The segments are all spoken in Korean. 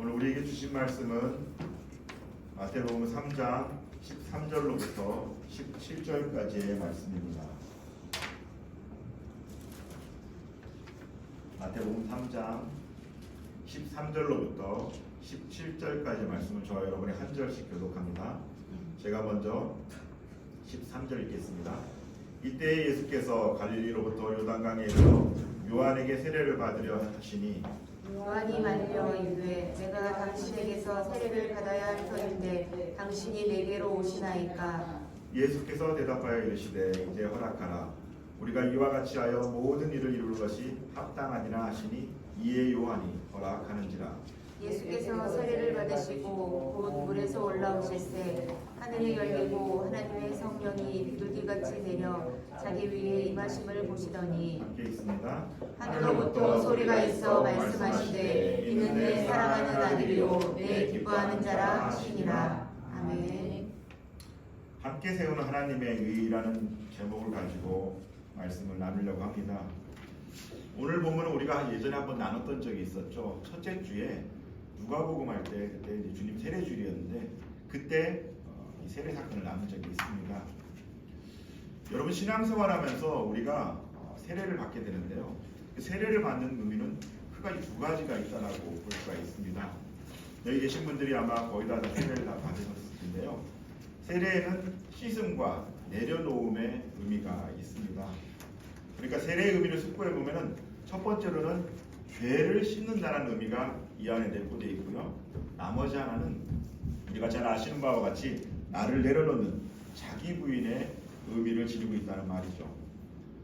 오늘 우리에게 주신 말씀은 마태복음 3장 13절로부터 17절까지의 말씀입니다. 마태복음 3장 13절로부터 17절까지의 말씀을 저와 여러분이 한 절씩 교독합니다. 제가 먼저 13절 읽겠습니다. 이때 예수께서 갈릴리로부터 요단강에 이르러 요한에게 세례를 받으려 하시니 요한이 말려 이르되 내가 당신에게서 세례를 받아야 할 터인데 당신이 내게로 오시나이까. 예수께서 대답하여 이르시되 이제 허락하라. 우리가 이와 같이 하여 모든 일을 이룰 것이 합당하니라 하시니 이에 요한이 허락하는지라. 예수께서 세례를 받으시고 곧 물에서 올라오실새 하늘이 열리고 하나님의 성령이 비둘기같이 내려 자기 위에 임하심을 보시더니 함께 있습니다. 하늘로부터 소리가 있어 말씀하시되 이는 내 사랑하는 아들이요 내 기뻐하는 자라 하시니라. 아멘. 함께 세우는 하나님의 의라는 제목을 가지고 말씀을 나누려고 합니다. 오늘 보면 우리가 예전에 한번 나눴던 적이 있었죠. 첫째 주에 누가복음 할 때 그때 이제 주님 세례주일이었는데 그때 이 세례 사건을 나눈 적이 있습니다. 여러분 신앙생활하면서 우리가 세례를 받게 되는데요. 그 세례를 받는 의미는 크게 두 가지가 있다라고 볼 수가 있습니다. 여기 계신 분들이 아마 거의 다 세례를 다 받으셨을 텐데요. 세례에는 씻음과 내려놓음의 의미가 있습니다. 그러니까 세례의 의미를 숙고해 보면은 첫 번째로는 죄를 씻는다는 의미가 이 안에 내포되어 있고요. 나머지 하나는 우리가 잘 아시는 바와 같이 나를 내려놓는 자기 부인의 의미를 지니고 있다는 말이죠.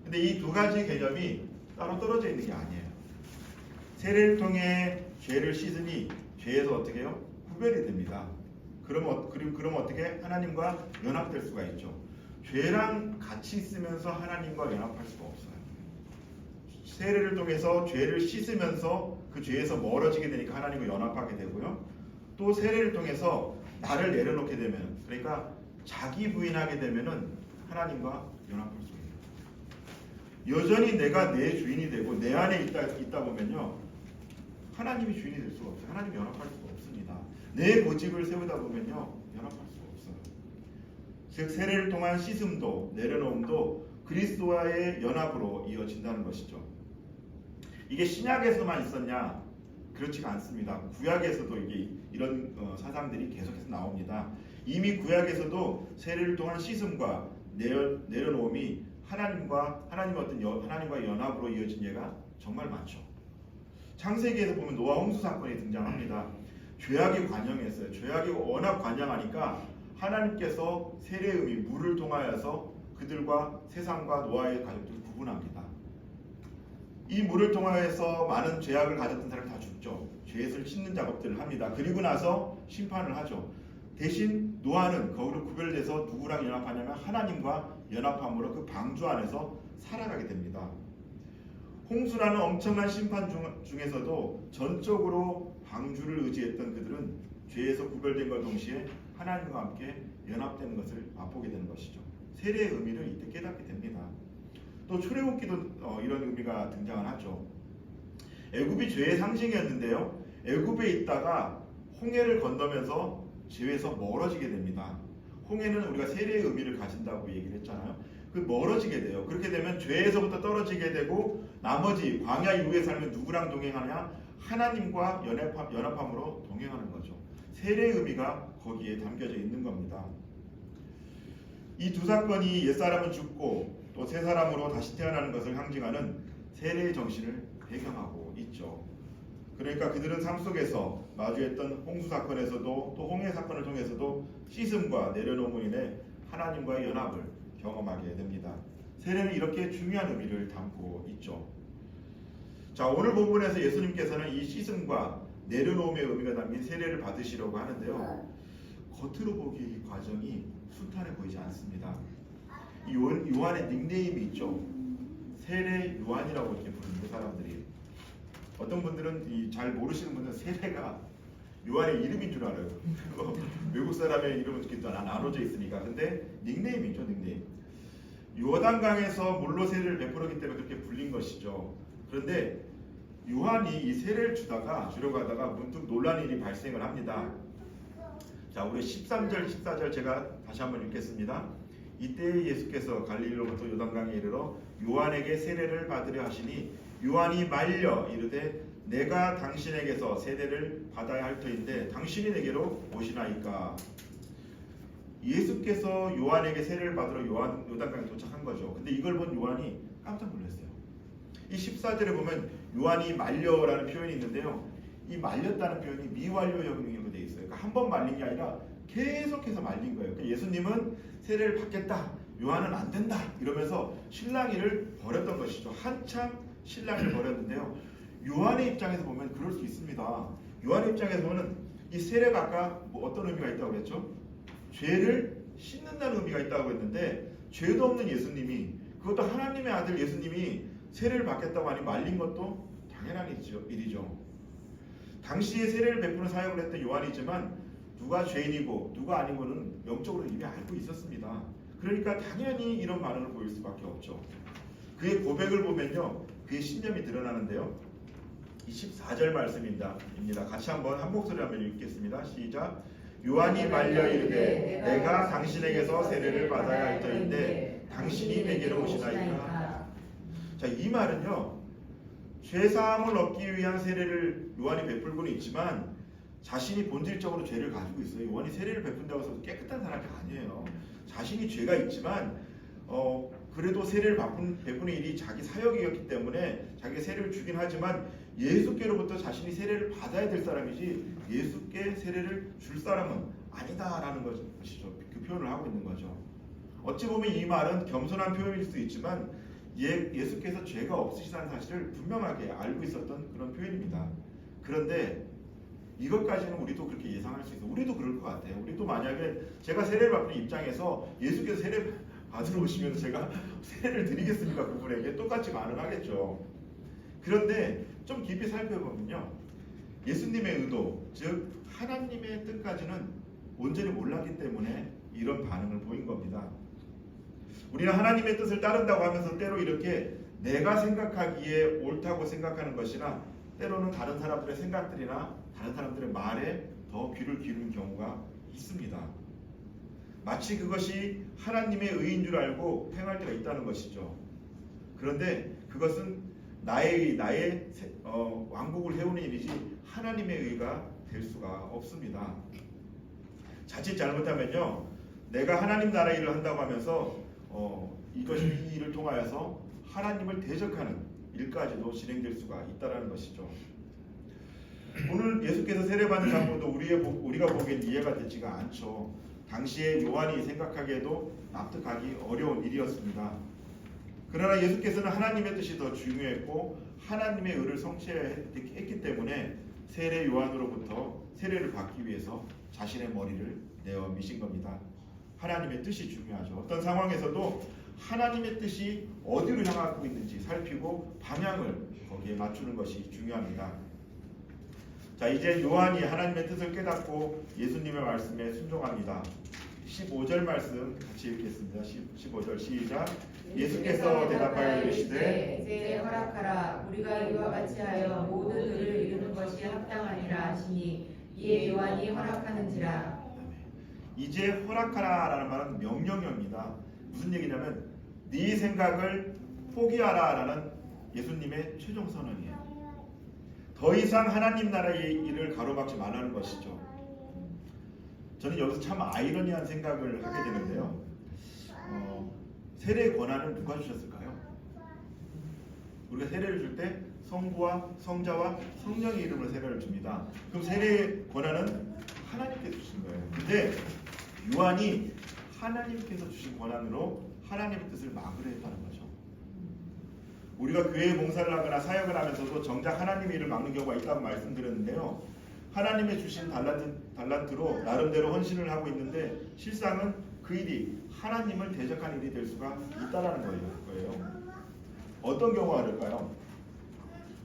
근데 이 두 가지 개념이 따로 떨어져 있는 게 아니에요. 세례를 통해 죄를 씻으니 죄에서 어떻게 해요? 구별이 됩니다. 그럼 어떻게 하나님과 연합될 수가 있죠. 죄랑 같이 있으면서 하나님과 연합할 수가 없어요. 세례를 통해서 죄를 씻으면서 그 죄에서 멀어지게 되니까 하나님과 연합하게 되고요. 또 세례를 통해서 나를 내려놓게 되면, 그러니까 자기 부인하게 되면은 하나님과 연합할 수 있는. 여전히 내가 내 주인이 되고 내 안에 있다 보면요, 하나님이 주인이 될 수가 없어요. 하나님 연합할 수가 없습니다. 내 고집을 세우다 보면요, 연합할 수가 없어요. 즉 세례를 통한 씻음도 내려놓음도 그리스도와의 연합으로 이어진다는 것이죠. 이게 신약에서만 있었냐? 그렇지가 않습니다. 구약에서도 이런 사상들이 계속해서 나옵니다. 이미 구약에서도 세례를 통한 씻음과 내려놓음이 하나님과 연합으로 이어진 예가 정말 많죠. 창세기에서 보면 노아 홍수 사건이 등장합니다. 죄악이 관영했어요. 죄악이 워낙 관영하니까 하나님께서 세례의 의미, 물을 통하여서 그들과 세상과 노아의 가족들을 구분합니다. 이 물을 통하여서 많은 죄악을 가졌던 사람이 다 죽죠. 죄를 씻는 작업들을 합니다. 그리고 나서 심판을 하죠. 대신 노아는 거기로 구별돼서 누구랑 연합하냐면 하나님과 연합함으로 그 방주 안에서 살아가게 됩니다. 홍수라는 엄청난 심판 중에서도 전적으로 방주를 의지했던 그들은 죄에서 구별된 것 동시에 하나님과 함께 연합되는 것을 맛보게 되는 것이죠. 세례의 의미를 이때 깨닫게 됩니다. 또 출애굽기도 이런 의미가 등장을 하죠. 애굽이 죄의 상징이었는데요. 애굽에 있다가 홍해를 건너면서 죄에서 멀어지게 됩니다. 홍해는 우리가 세례의 의미를 가진다고 얘기를 했잖아요. 그 멀어지게 돼요. 그렇게 되면 죄에서부터 떨어지게 되고 나머지 광야 이후의 삶은 누구랑 동행하냐? 하나님과 연합함으로 동행하는 거죠. 세례의 의미가 거기에 담겨져 있는 겁니다. 이 두 사건이 옛사람은 죽고 또 새 사람으로 다시 태어나는 것을 상징하는 세례의 정신을 배경하고 있죠. 그러니까 그들은 삶 속에서 마주했던 홍수 사건에서도 또 홍해 사건을 통해서도 씻음과 내려놓음으로 인해 하나님과의 연합을 경험하게 됩니다. 세례는 이렇게 중요한 의미를 담고 있죠. 자, 오늘 본문에서 예수님께서는 이 씻음과 내려놓음의 의미가 담긴 세례를 받으시려고 하는데요. 겉으로 보기에 이 과정이 순탄해 보이지 않습니다. 이 요한의 닉네임이 있죠. 세례 요한이라고 이렇게 부르는 사람들이. 어떤 분들은 잘 모르시는 분들은 세례가 요한의 이름인 줄 알아요. 외국 사람의 이름은 이렇게 나눠져 있으니까. 근데 닉네임이죠, 닉네임. 요단강에서 물로 세례를 베풀었기 때문에 그렇게 불린 것이죠. 그런데 요한이 이 세례를 주려고 하다가 문득 놀라는 일이 발생을 합니다. 자, 우리 13절, 14절 제가 다시 한번 읽겠습니다. 이때 예수께서 갈릴리로부터 요단강에 이르러 요한에게 세례를 받으려 하시니 요한이 말려 이르되 내가 당신에게서 세례를 받아야 할 터인데 당신이 내게로 오시나이까. 예수께서 요한에게 세례를 받으러 요단강에 도착한 거죠. 근데 이걸 본 요한이 깜짝 놀랐어요. 이 14절에 보면 요한이 말려라는 표현이 있는데요. 이 말렸다는 표현이 미완료형으로 되어 있어요. 그러니까 한 번 말린 게 아니라 계속해서 말린 거예요. 그러니까 예수님은 세례를 받겠다, 요한은 안 된다 이러면서 실랑이를 벌였던 것이죠. 한참 실랑이를 벌였는데요. 요한의 입장에서 보면 그럴 수 있습니다. 요한의 입장에서 보면 이 세례가 아까 어떤 의미가 있다고 그랬죠? 죄를 씻는다는 의미가 있다고 했는데 죄도 없는 예수님이, 그것도 하나님의 아들 예수님이 세례를 받겠다고 하니 말린 것도 당연한 일이죠. 당시에 세례를 베푸는 사역을 했던 요한이지만 누가 죄인이고 누가 아니고는 영적으로 이미 알고 있었습니다. 그러니까 당연히 이런 반응을 보일 수밖에 없죠. 그의 고백을 보면요, 그의 신념이 드러나는데요. 이 14절 말씀입니다. 같이 한번 한 목소리 한번 읽겠습니다. 시작. 요한이 말려 이르되 내가 당신에게서 세례를 받아야 할 터인데 당신이 내게로 오시나이까. 자, 이 말은요, 죄사함을 얻기 위한 세례를 요한이 베풀고는 있지만 자신이 본질적으로 죄를 가지고 있어요. 요한이 세례를 베푼다고 해서 깨끗한 사람이 아니에요. 자신이 죄가 있지만 그래도 세례를 베푸는 일이 자기 사역이었기 때문에 자기가 세례를 주긴 하지만 예수께로부터 자신이 세례를 받아야 될 사람이지 예수께 세례를 줄 사람은 아니다라는 것이죠. 그 표현을 하고 있는 거죠. 어찌 보면 이 말은 겸손한 표현일 수 있지만 예수께서 죄가 없으시다는 사실을 분명하게 알고 있었던 그런 표현입니다. 그런데 이것까지는 우리도 그렇게 예상할 수 있어요. 우리도 그럴 것 같아요. 우리도 만약에 제가 세례를 받는 입장에서 예수께서 세례 받으러 오시면 제가 세례를 드리겠습니까? 그분에게 똑같이 반응하겠죠. 그런데 좀 깊이 살펴보면요, 예수님의 의도, 즉 하나님의 뜻까지는 온전히 몰랐기 때문에 이런 반응을 보인 겁니다. 우리는 하나님의 뜻을 따른다고 하면서 때로 이렇게 내가 생각하기에 옳다고 생각하는 것이나 때로는 다른 사람들의 생각들이나 다른 사람들의 말에 더 귀를 기울이는 경우가 있습니다. 마치 그것이 하나님의 의인 줄 알고 행할 때가 있다는 것이죠. 그런데 그것은 나의 왕국을 세우는 일이지 하나님의 의가 될 수가 없습니다. 자칫 잘못하면요, 내가 하나님 나라 일을 한다고 하면서 이 일을 통하여서 하나님을 대적하는 일까지도 진행될 수가 있다는 것이죠. 오늘 예수께서 세례받는 장면도 우리가 보기엔 이해가 되지가 않죠. 당시에 요한이 생각하기에도 납득하기 어려운 일이었습니다. 그러나 예수께서는 하나님의 뜻이 더 중요했고 하나님의 의를 성취했기 때문에 세례 요한으로부터 세례를 받기 위해서 자신의 머리를 내어 미신 겁니다. 하나님의 뜻이 중요하죠. 어떤 상황에서도 하나님의 뜻이 어디로 향하고 있는지 살피고 방향을 거기에 맞추는 것이 중요합니다. 자, 이제 요한이 하나님의 뜻을 깨닫고 예수님의 말씀에 순종합니다. 15절 말씀 같이 읽겠습니다. 15절 시작. 예수께서 대답하여 이르시되 이제 허락하라. 우리가 이와 같이 하여 모든 의를 이루는 것이 합당하니라 하시니 이에 요한이 허락하는지라. 이제 허락하라라는 말은 명령입니다. 무슨 얘기냐면 네 생각을 포기하라라는 예수님의 최종 선언이에요. 더 이상 하나님 나라의 일을 가로막지 말라는 것이죠. 저는 여기서 참 아이러니한 생각을 하게 되는데요. 세례의 권한을 누가 주셨을까요? 우리가 세례를 줄 때 성부와 성자와 성령의 이름으로 세례를 줍니다. 그럼 세례의 권한은 하나님께서 주신 거예요. 근데 요한이 하나님께서 주신 권한으로 하나님의 뜻을 막으려 했다는 거죠. 우리가 교회 봉사를 하거나 사역을 하면서도 정작 하나님의 일을 막는 경우가 있다고 말씀드렸는데요. 하나님의 주신 달란트로 나름대로 헌신을 하고 있는데 실상은 그 일이 하나님을 대적한 일이 될 수가 있다는 거예요. 어떤 경우가 될까요?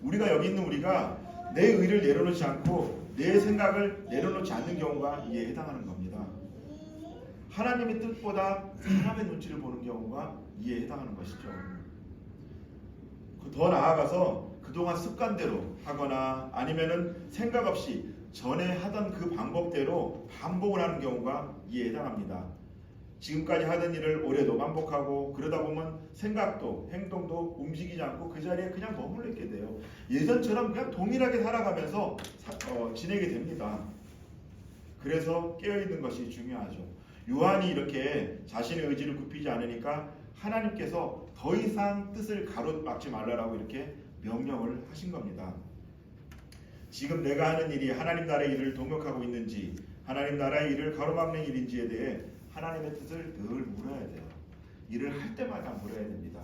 우리가 여기 있는 우리가 내 의를 내려놓지 않고 내 생각을 내려놓지 않는 경우가 이에 해당하는 겁니다. 하나님의 뜻보다 사람의 눈치를 보는 경우가 이에 해당하는 것이죠. 더 나아가서 그동안 습관대로 하거나 아니면은 생각 없이 전에 하던 그 방법대로 반복을 하는 경우가 이에 해당합니다. 지금까지 하던 일을 올해도 반복하고 그러다 보면 생각도 행동도 움직이지 않고 그 자리에 그냥 머물러 있게 돼요. 예전처럼 그냥 동일하게 살아가면서 지내게 됩니다. 그래서 깨어있는 것이 중요하죠. 요한이 이렇게 자신의 의지를 굽히지 않으니까 하나님께서 더 이상 뜻을 가로막지 말라라고 이렇게 명령을 하신 겁니다. 지금 내가 하는 일이 하나님 나라의 일을 동역하고 있는지 하나님 나라의 일을 가로막는 일인지에 대해 하나님의 뜻을 늘 물어야 돼요. 일을 할 때마다 물어야 됩니다.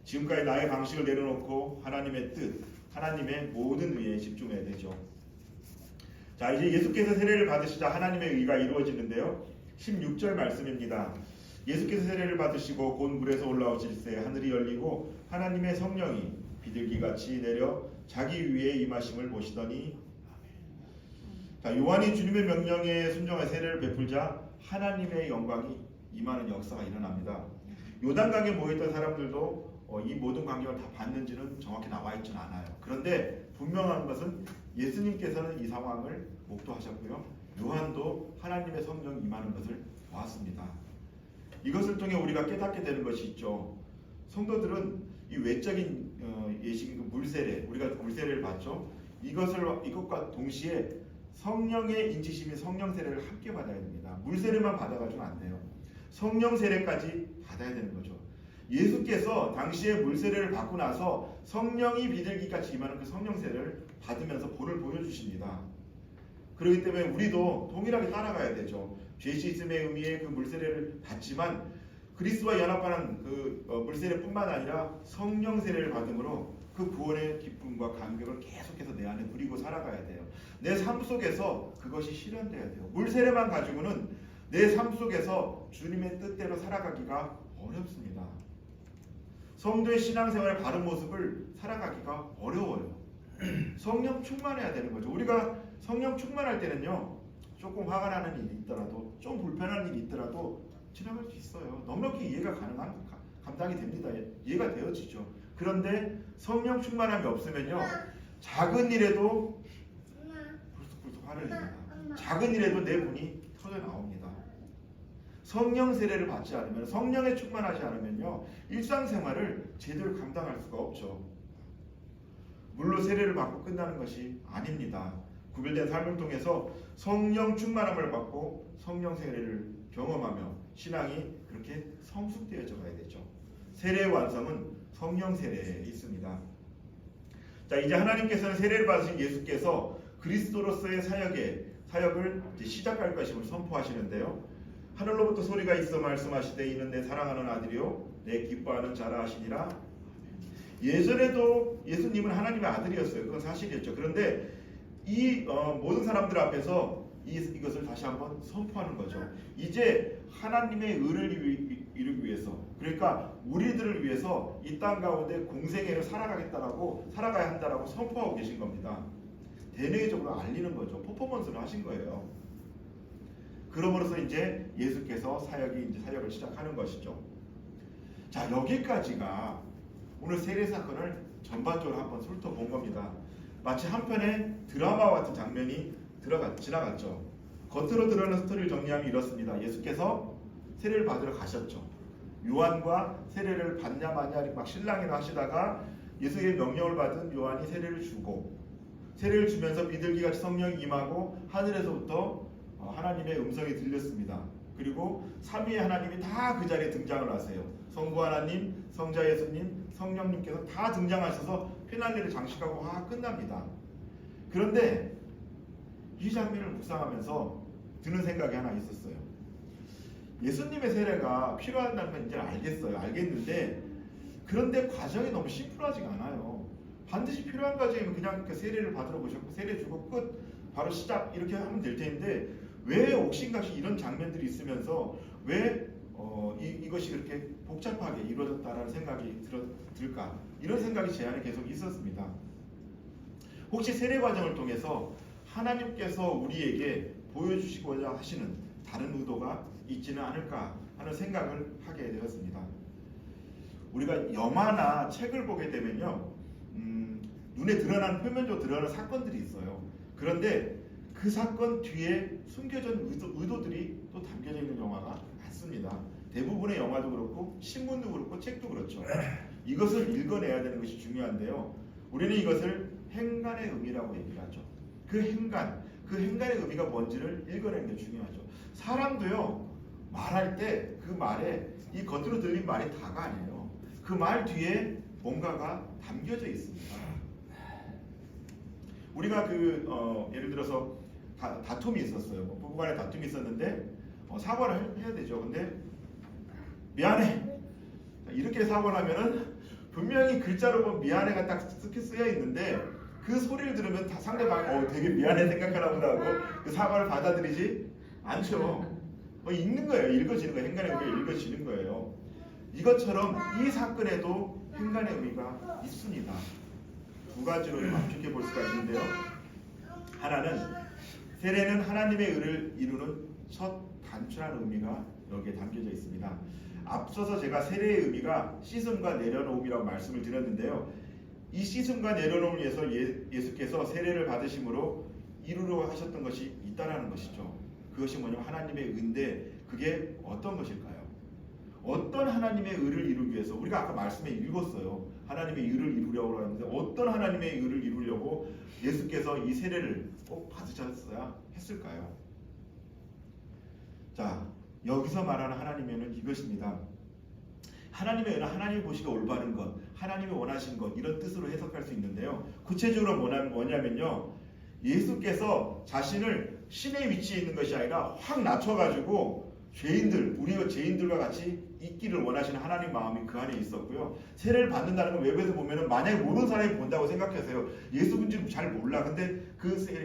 지금까지 나의 방식을 내려놓고 하나님의 뜻, 하나님의 모든 의에 집중해야 되죠. 자, 이제 예수께서 세례를 받으시자 하나님의 의가 이루어지는데요. 16절 말씀입니다. 예수께서 세례를 받으시고 곧 물에서 올라오실새 하늘이 열리고 하나님의 성령이 비둘기같이 내려 자기 위에 임하심을 보시더니 자, 요한이 주님의 명령에 순종해 세례를 베풀자 하나님의 영광이 임하는 역사가 일어납니다. 요단강에 모였던 사람들도 이 모든 광경을 다 봤는지는 정확히 나와 있지는 않아요. 그런데 분명한 것은 예수님께서는 이 상황을 목도하셨고요. 요한도 하나님의 성령이 임하는 것을 보았습니다. 이것을 통해 우리가 깨닫게 되는 것이 있죠. 성도들은 이 외적인 예식인 물세례, 우리가 물세례를 받죠. 이것과 동시에 성령의 인치심인 성령 세례를 함께 받아야 됩니다. 물세례만 받아가지고는 안 돼요. 성령 세례까지 받아야 되는 거죠. 예수께서 당시에 물세례를 받고 나서 성령이 비둘기같이 임하는 그 성령 세례를 받으면서 본을 보여주십니다. 그렇기 때문에 우리도 동일하게 따라가야 되죠. 죄 씻음의 의미의 그 물세례를 받지만 그리스도와 연합하는 그 물세례뿐만 아니라 성령 세례를 받음으로 그 구원의 기쁨과 감격을 계속해서 내 안에 누리고 살아가야 돼요. 내 삶 속에서 그것이 실현돼야 돼요. 물세례만 가지고는 내 삶 속에서 주님의 뜻대로 살아가기가 어렵습니다. 성도의 신앙생활의 바른 모습을 살아가기가 어려워요. 성령 충만해야 되는 거죠. 우리가 성령 충만할 때는요, 조금 화가 나는 일이 있더라도, 좀 불편한 일이 있더라도 지나갈 수 있어요. 넉넉히 이해가 가능한, 감당이 됩니다. 이해가 되어지죠. 그런데 성령 충만함이 없으면요, 작은 일에도 불쑥불쑥 화를 냅니다. 작은 일에도 내 분이 터져 나옵니다. 성령 세례를 받지 않으면, 성령에 충만하지 않으면요, 일상생활을 제대로 감당할 수가 없죠. 물로 세례를 받고 끝나는 것이 아닙니다. 구별된 삶을 통해서 성령 충만함을 받고 성령 세례를 경험하며 신앙이 그렇게 성숙되어져 가야 되죠. 세례의 완성은 성령 세례에 있습니다. 자, 이제 하나님께서는 세례를 받으신 예수께서 그리스도로서의 사역을 이제 시작할 것임을 선포하시는데요. 하늘로부터 소리가 있어 말씀하시되 이는 내 사랑하는 아들이요 내 기뻐하는 자라 하시니라. 예전에도 예수님은 하나님의 아들이었어요. 그건 사실이었죠. 그런데 이 모든 사람들 앞에서 이것을 다시 한번 선포하는 거죠. 이제 하나님의 의를 이루기 위해서, 그러니까 우리들을 위해서 이 땅 가운데 공생애를 살아가야 한다라고 선포하고 계신 겁니다. 대내적으로 알리는 거죠. 퍼포먼스를 하신 거예요. 그러므로서 이제 예수께서 사역을 시작하는 것이죠. 자, 여기까지가 오늘 세례 사건을 전반적으로 한번 훑어본 겁니다. 마치 한 편의 드라마와 같은 장면이 지나갔죠. 겉으로 드러나는 스토리를 정리하면 이렇습니다. 예수께서 세례를 받으러 가셨죠. 요한과 세례를 받냐 마냐 막 신랑이라 하시다가 예수의 명령을 받은 요한이 세례를 주고, 세례를 주면서 비둘기같이 성령이 임하고 하늘에서부터 하나님의 음성이 들렸습니다. 그리고 삼위의 하나님이 다 그 자리에 등장을 하세요. 성부 하나님, 성자 예수님, 성령님께서 다 등장하셔서 피날레를 장식하고 끝납니다. 그런데 이 장면을 묵상하면서 드는 생각이 하나 있었어요. 예수님의 세례가 필요하다는 건 이제 알겠는데, 그런데 과정이 너무 심플하지가 않아요. 반드시 필요한 과정이면 그냥 세례를 받으러 오셨고 세례 주고 끝, 바로 시작 이렇게 하면 될 텐데, 왜 옥신각신 이런 장면들이 있으면서 왜 이것이 그렇게 복잡하게 이루어졌다라는 생각이 들까? 이런 생각이 제 안에 계속 있었습니다. 혹시 세례 과정을 통해서 하나님께서 우리에게 보여주시고자 하시는 다른 의도가 있지는 않을까 하는 생각을 하게 되었습니다. 우리가 영화나 책을 보게 되면요, 눈에 드러나는 표면적으로 드러나는 사건들이 있어요. 그런데 그 사건 뒤에 숨겨진 의도들이 또 담겨져 있는 영화가 많습니다. 대부분의 영화도 그렇고 신문도 그렇고 책도 그렇죠. 이것을 읽어내야 되는 것이 중요한데요. 우리는 이것을 행간의 의미라고 얘기를 하죠. 그 행간의 의미가 뭔지를 읽어내는 게 중요하죠. 사람도요, 말할 때 그 말에 이 겉으로 들린 말이 다가 아니에요. 그 말 뒤에 뭔가가 담겨져 있습니다. 우리가 예를 들어서 다툼이 있었어요. 부부간에 다툼이 있었는데 사과를 해야 되죠. 근데 미안해 이렇게 사과를 하면은 분명히 글자로 보면 미안해가 딱 쓰여 있는데 그 소리를 들으면 다 상대방 되게 미안해 생각하나 보다 하고 그 사과를 받아들이지 않죠. 읽는 거예요. 읽어지는 거예요. 행간의 의미가 읽어지는 거예요. 이것처럼 이 사건에도 행간의 의미가 있습니다. 두 가지로 압축해 볼 수가 있는데요. 하나는 세례는 하나님의 의를 이루는 첫 단추라는 의미가 여기에 담겨져 있습니다. 앞서서 제가 세례의 의미가 씻음과 내려놓음이라고 말씀을 드렸는데요. 이 씻음과 내려놓음을 위해서 예수께서 세례를 받으심으로 이루려 하셨던 것이 있다라는 것이죠. 그것이 뭐냐면 하나님의 의인데 그게 어떤 것일까요? 어떤 하나님의 의를 이루기 위해서 우리가 아까 말씀에 읽었어요. 하나님의 의를 이루려고 하는데 어떤 하나님의 의를 이루려고 예수께서 이 세례를 꼭 받으셨어야 했을까요? 자, 여기서 말하는 하나님의 의는 이것입니다. 하나님의 의는 하나님이 보시기에 올바른 것, 하나님이 원하신 것 이런 뜻으로 해석할 수 있는데요. 구체적으로 뭐냐면요. 예수께서 자신을 신의 위치에 있는 것이 아니라 확 낮춰가지고 우리가 죄인들과 같이 있기를 원하시는 하나님 마음이 그 안에 있었고요. 세례를 받는다는 건 외부에서 보면은 만약에 모르는 사람이 본다고 생각하세요. 예수인지 잘 몰라. 근데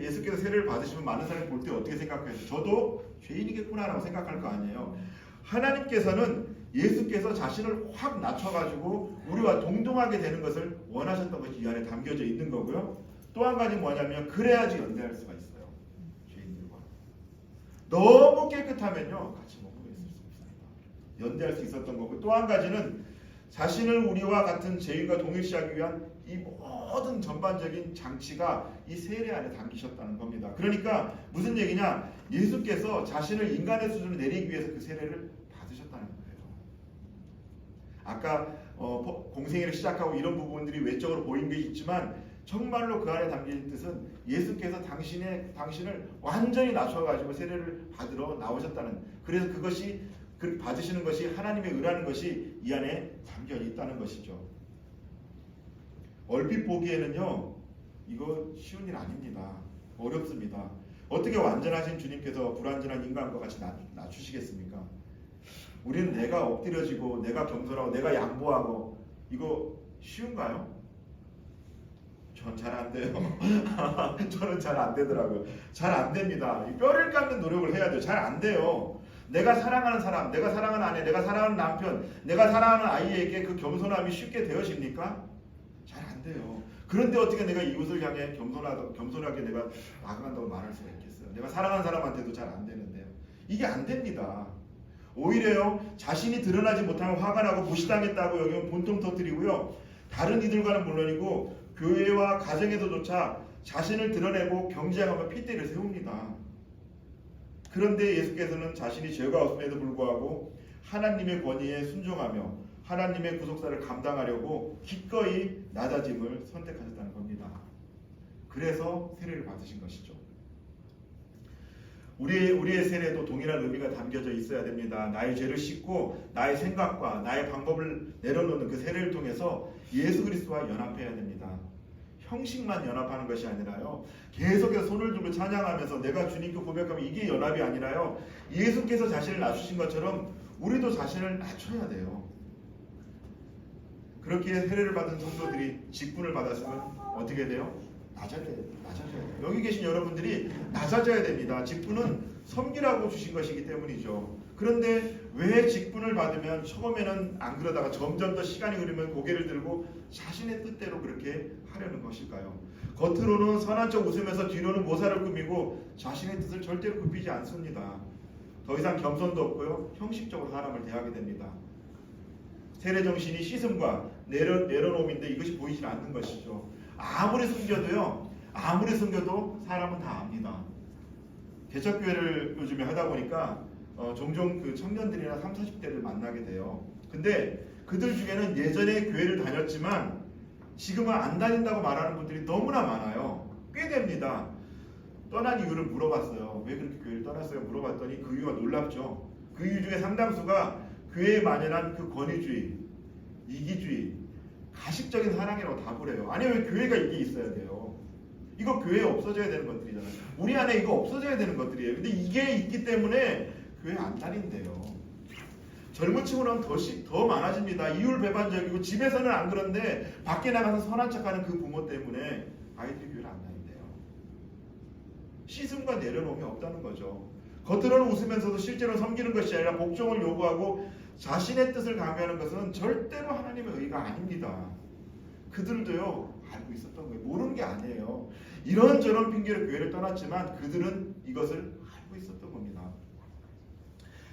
예수께서 세례를 받으시면 많은 사람이 볼 때 어떻게 생각하세요? 저도 죄인이겠구나라고 생각할 거 아니에요. 하나님께서는 예수께서 자신을 확 낮춰가지고 우리와 동등하게 되는 것을 원하셨던 것이 이 안에 담겨져 있는 거고요. 또 한 가지 뭐냐면 그래야지 연대할 수가 있어요. 죄인들과 너무 깨끗하면요 같이 머물러 있을 수 없습니다. 연대할 수 있었던 거고 또 한 가지는 자신을 우리와 같은 죄인과 동일시하기 위한 이 모든 전반적인 장치가 이 세례 안에 담기셨다는 겁니다. 그러니까 무슨 얘기냐? 예수께서 자신을 인간의 수준으로 내리기 위해서 그 세례를 받으셨다는 거예요. 아까 공생애를 시작하고 이런 부분들이 외적으로 보인 게 있지만 정말로 그 안에 담긴 뜻은 예수께서 당신을 완전히 낮춰가지고 세례를 받으러 나오셨다는, 그래서 그것이 받으시는 것이 하나님의 의라는 것이 이 안에 담겨 있다는 것이죠. 얼핏 보기에는요 이거 쉬운 일 아닙니다. 어렵습니다. 어떻게 완전하신 주님께서 불완전한 인간과 같이 낮추시겠습니까? 우리는 내가 엎드려지고 내가 겸손하고 내가 양보하고 이거 쉬운가요? 전 잘 안 돼요. 저는 잘 안 되더라고요. 잘 안 됩니다. 뼈를 깎는 노력을 해야 돼요. 잘 안 돼요. 내가 사랑하는 사람, 내가 사랑하는 아내, 내가 사랑하는 남편, 내가 사랑하는 아이에게 그 겸손함이 쉽게 되어집니까? 잘 안 돼요. 그런데 어떻게 내가 이웃을 향해 겸손하게 내가 나아간다고 말할 수가 있겠어요? 내가 사랑하는 사람한테도 잘 안 되는데요. 이게 안 됩니다. 오히려요 자신이 드러나지 못하면 화가 나고 무시당했다고 여기면 본통 터뜨리고요. 다른 이들과는 물론이고 교회와 가정에서조차 자신을 드러내고 경쟁하며 핏대를 세웁니다. 그런데 예수께서는 자신이 죄가 없음에도 불구하고 하나님의 권위에 순종하며 하나님의 구속사를 감당하려고 기꺼이 낮아짐을 선택하셨다는 겁니다. 그래서 세례를 받으신 것이죠. 우리의 세례도 동일한 의미가 담겨져 있어야 됩니다. 나의 죄를 씻고 나의 생각과 나의 방법을 내려놓는 그 세례를 통해서 예수 그리스도와 연합해야 됩니다. 형식만 연합하는 것이 아니라요. 계속해서 손을 들고 찬양하면서 내가 주님께 고백하면 이게 연합이 아니라요. 예수께서 자신을 낮추신 것처럼 우리도 자신을 낮춰야 돼요. 그렇게 세례를 받은 성도들이 직분을 받았으면 어떻게 돼요? 낮아져야 돼요. 여기 계신 여러분들이 낮아져야 됩니다. 직분은 섬기라고 주신 것이기 때문이죠. 그런데 왜 직분을 받으면 처음에는 안 그러다가 점점 더 시간이 흐르면 고개를 들고 자신의 뜻대로 그렇게 하려는 것일까요? 겉으로는 선한 척 웃으면서 뒤로는 모사를 꾸미고 자신의 뜻을 절대로 굽히지 않습니다. 더 이상 겸손도 없고요. 형식적으로 사람을 대하게 됩니다. 세례 정신이 씻음과 내려놓음인데 이것이 보이지 않는 것이죠. 아무리 숨겨도 사람은 다 압니다. 개척교회를 요즘에 하다 보니까 종종 그 청년들이나 30, 40대를 만나게 돼요. 근데 그들 중에는 예전에 교회를 다녔지만 지금은 안 다닌다고 말하는 분들이 너무나 많아요. 꽤 됩니다. 떠난 이유를 물어봤어요. 왜 그렇게 교회를 떠났어요? 물어봤더니 그 이유가 놀랍죠. 그 이유 중에 상당수가 교회에 만연한 그 권위주의, 이기주의, 가식적인 사랑이라고 답을 해요. 아니 왜 교회가 이게 있어야 돼요? 이거 교회에 없어져야 되는 것들이잖아요. 우리 안에 이거 없어져야 되는 것들이에요. 근데 이게 있기 때문에 교회 안 다닌대요. 젊은 층으로는 더 많아집니다. 이율배반적이고 집에서는 안 그런데 밖에 나가서 선한 척하는 그 부모 때문에 아이들이 교회를 안 다닌대요. 씻음과 내려놓음이 없다는 거죠. 겉으로는 웃으면서도 실제로 섬기는 것이 아니라 복종을 요구하고 자신의 뜻을 강요하는 것은 절대로 하나님의 의가 아닙니다. 그들도요 알고 있었던 거예요. 모르는 게 아니에요. 이런저런 핑계로 교회를 떠났지만 그들은 이것을 알고 있었던 겁니다.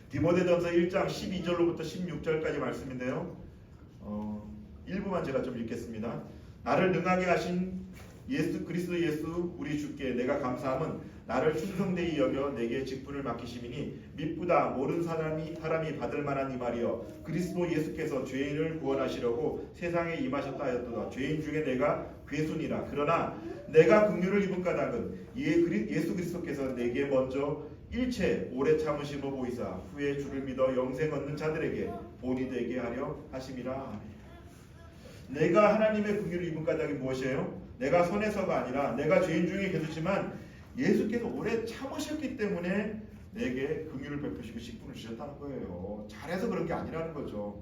디모데전서 1장 12절로부터 16절까지 말씀인데요. 일부만 제가 좀 읽겠습니다. 나를 능하게 하신 그리스도 예수 우리 주께 내가 감사함은 나를 충성되이 여겨 내게 직분을 맡기심이니 미쁘다 모든 사람이 받을 만한 이 말이여 그리스도 예수께서 죄인을 구원하시려고 세상에 임하셨다 하였도다. 죄인 중에 내가 괴순이라. 그러나 내가 긍휼을 입은 까닭은 예수 그리스도께서 내게 먼저 일체 오래 참으심을 보이사 후에 주를 믿어 영생 얻는 자들에게 본이 되게 하려 하심이라. 내가 하나님의 긍휼을 입은 까닭이 무엇이에요? 내가 선해서가 아니라 내가 죄인 중에 계시지만 예수께서 오래 참으셨기 때문에 내게 긍휼을 베푸시고 직분을 주셨다는 거예요. 잘해서 그런 게 아니라는 거죠.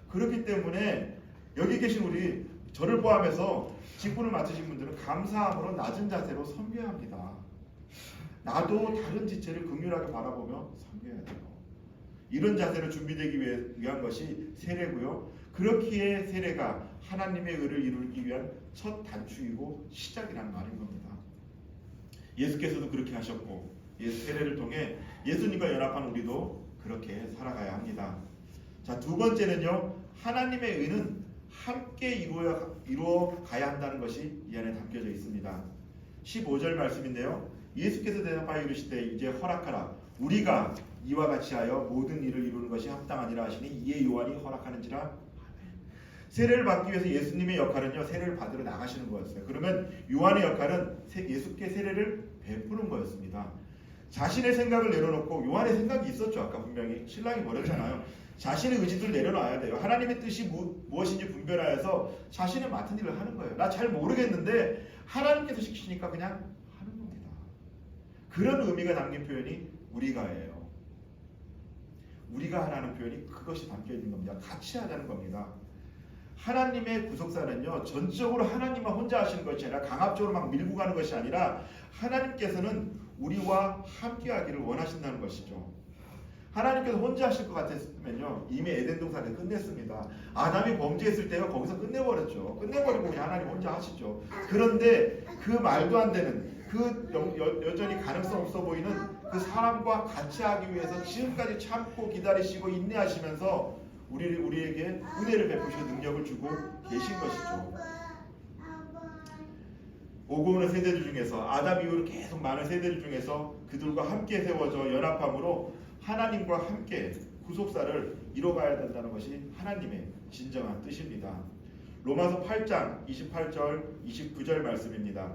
그렇기 때문에 여기 계신 우리 저를 포함해서 직분을 맡으신 분들은 감사함으로 낮은 자세로 섬겨야 합니다. 나도 다른 지체를 긍휼하게 바라보며 섬겨야 돼요. 이런 자세로 준비되기 위한 것이 세례고요. 그렇기에 세례가 하나님의 의를 이루기 위한 첫 단추이고 시작이라는 말인 겁니다. 예수께서도 그렇게 하셨고 세례를 통해 예수님과 연합한 우리도 그렇게 살아가야 합니다. 자, 두 번째는요. 하나님의 의는 함께 이루어 가야 한다는 것이 이 안에 담겨져 있습니다. 15절 말씀인데요. 예수께서 대답하여 이르시되 이제 허락하라. 우리가 이와 같이 하여 모든 일을 이루는 것이 합당하니라 하시니 이에 요한이 허락하는지라. 세례를 받기 위해서 예수님의 역할은요. 세례를 받으러 나가시는 거였어요. 그러면 요한의 역할은 예수께 세례를 베푸는 거였습니다. 자신의 생각을 내려놓고 요한의 생각이 있었죠. 아까 분명히 신랑이 버렸잖아요. 자신의 의지를 내려놔야 돼요. 하나님의 뜻이 무엇인지 분별하여서 자신의 맡은 일을 하는 거예요. 나 잘 모르겠는데 하나님께서 시키시니까 그냥 하는 겁니다. 그런 의미가 담긴 표현이 우리가예요. 우리가 하라는 표현이 그것이 담겨 있는 겁니다. 같이 하자는 겁니다. 하나님의 구속사는요 전적으로 하나님만 혼자 하시는 것이 아니라 강압적으로 막 밀고 가는 것이 아니라 하나님께서는 우리와 함께 하기를 원하신다는 것이죠. 하나님께서 혼자 하실 것 같았으면요 이미 에덴 동산에 끝냈습니다. 아담이 범죄했을 때가 거기서 끝내버렸죠. 끝내버리고 그냥 하나님 혼자 하시죠. 그런데 그 말도 안 되는 그 여전히 가능성 없어 보이는 그 사람과 같이 하기 위해서 지금까지 참고 기다리시고 인내하시면서 우리에게 은혜를 베푸시고 능력을 주고 계신 것이죠. 오고 오는 세대들 중에서 아담 이후로 계속 많은 세대들 중에서 그들과 함께 세워져 연합함으로 하나님과 함께 구속사를 이뤄가야 된다는 것이 하나님의 진정한 뜻입니다. 로마서 8장 28절 29절 말씀입니다.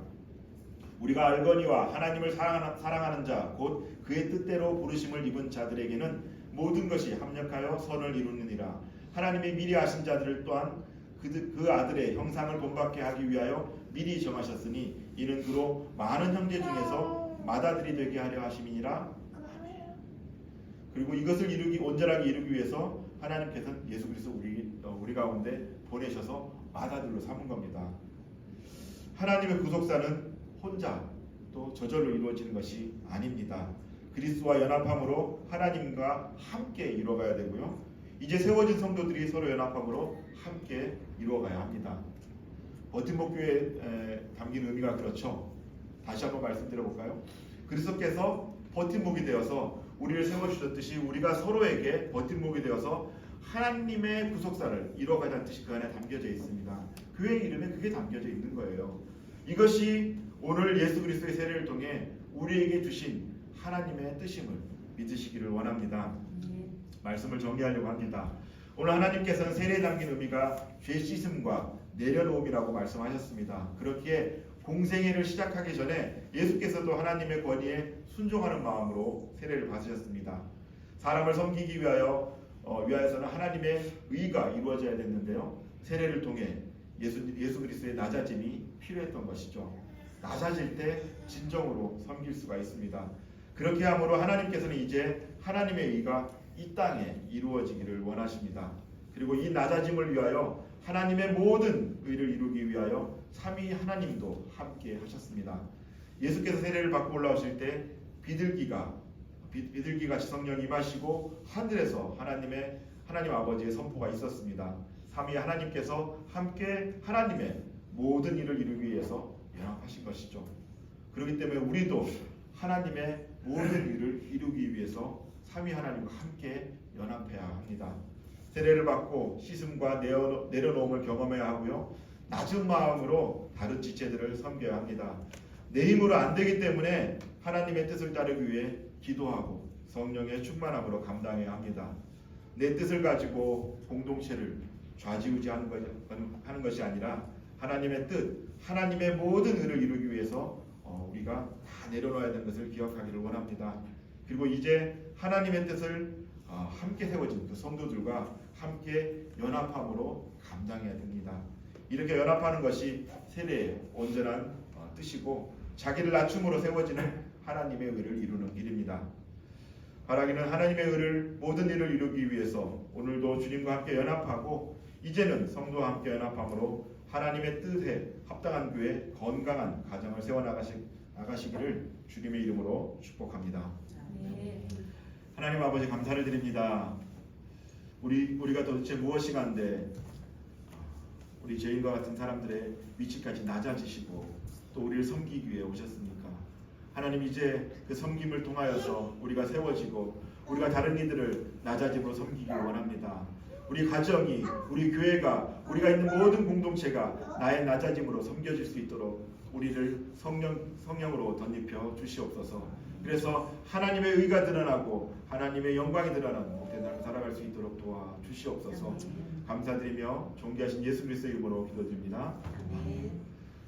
우리가 알거니와 하나님을 사랑하는 자 곧 그의 뜻대로 부르심을 입은 자들에게는 모든 것이 합력하여 선을 이루느니라. 하나님이 미리 아신 자들을 또한 그 아들의 형상을 본받게 하기 위하여 미리 정하셨으니 이는 그로 많은 형제 중에서 맏아들이 되게 하려 하심이니라. 그리고 이것을 온전하게 이루기 위해서 하나님께서는 예수 그리스도 우리 가운데 보내셔서 맏아들로 삼은 겁니다. 하나님의 구속사는 혼자 또 저절로 이루어지는 것이 아닙니다. 그리스도와 연합함으로 하나님과 함께 이루어가야 되고요. 이제 세워진 성도들이 서로 연합함으로 함께 이루어가야 합니다. 버팀목 교회에 담긴 의미가 그렇죠. 다시 한번 말씀드려볼까요? 그리스도께서 버팀목이 되어서 우리를 세워주셨듯이 우리가 서로에게 버팀목이 되어서 하나님의 구속사를 이뤄가자는 뜻이 그 안에 담겨져 있습니다. 그의 이름에 그게 담겨져 있는 거예요. 이것이 오늘 예수 그리스도의 세례를 통해 우리에게 주신 하나님의 뜻임을 믿으시기를 원합니다. 말씀을 정리하려고 합니다. 오늘 하나님께서는 세례에 담긴 의미가 죄 씻음과 내려놓음이라고 말씀하셨습니다. 그렇기에 공생애를 시작하기 전에 예수께서도 하나님의 권위에 순종하는 마음으로 세례를 받으셨습니다. 사람을 섬기기 위하여서는 하나님의 의가 이루어져야 됐는데요. 세례를 통해 예수 그리스도의 낮아짐이 필요했던 것이죠. 낮아질 때 진정으로 섬길 수가 있습니다. 그렇게 함으로 하나님께서는 이제 하나님의 의가 이 땅에 이루어지기를 원하십니다. 그리고 이 낮아짐을 위하여 하나님의 모든 의를 이루기 위하여 삼위 하나님도 함께 하셨습니다. 예수께서 세례를 받고 올라오실 때 비둘기같이 성령이 임하시고 하늘에서 하나님 아버지의 선포가 있었습니다. 삼위 하나님께서 함께 하나님의 모든 일을 이루기 위해서 연합하신 것이죠. 그렇기 때문에 우리도 하나님의 모든 일을 이루기 위해서 삼위 하나님과 함께 연합해야 합니다. 세례를 받고 씻음과 내려놓음을 경험해야 하고요. 낮은 마음으로 다른 지체들을 섬겨야 합니다. 내 힘으로 안 되기 때문에 하나님의 뜻을 따르기 위해 기도하고 성령의 충만함으로 감당해야 합니다. 내 뜻을 가지고 공동체를 좌지우지하는 것이 아니라 하나님의 뜻, 하나님의 모든 의를 이루기 위해서 우리가 다 내려놓아야 되는 것을 기억하기를 원합니다. 그리고 이제 하나님의 뜻을 함께 세워진 그 성도들과 함께 연합함으로 감당해야 됩니다. 이렇게 연합하는 것이 세례의 온전한 뜻이고 자기를 낮춤으로 세워지는 하나님의 의를 이루는 길입니다. 바라기는 하나님의 의를 모든 일을 이루기 위해서 오늘도 주님과 함께 연합하고 이제는 성도와 함께 연합함으로 하나님의 뜻에 합당한 교회 건강한 가정을 세워나가시기를 주님의 이름으로 축복합니다. 하나님 아버지 감사를 드립니다. 우리가 도대체 무엇이 간데 우리 죄인과 같은 사람들의 위치까지 낮아지시고 또 우리를 섬기기 위해 오셨습니까? 하나님 이제 그 섬김을 통하여서 우리가 세워지고 우리가 다른 이들을 낮아짐으로 섬기기 원합니다. 우리 가정이, 우리 교회가, 우리가 있는 모든 공동체가 나의 낮아짐으로 섬겨질 수 있도록 우리를 성령으로 덧입혀 주시옵소서. 그래서 하나님의 의가 드러나고 하나님의 영광이 드러나는 복된 삶을 살아갈 수 있도록 도와 주시옵소서. 감사드리며 존귀하신 예수 그리스도의 이름으로 기도드립니다. 아멘.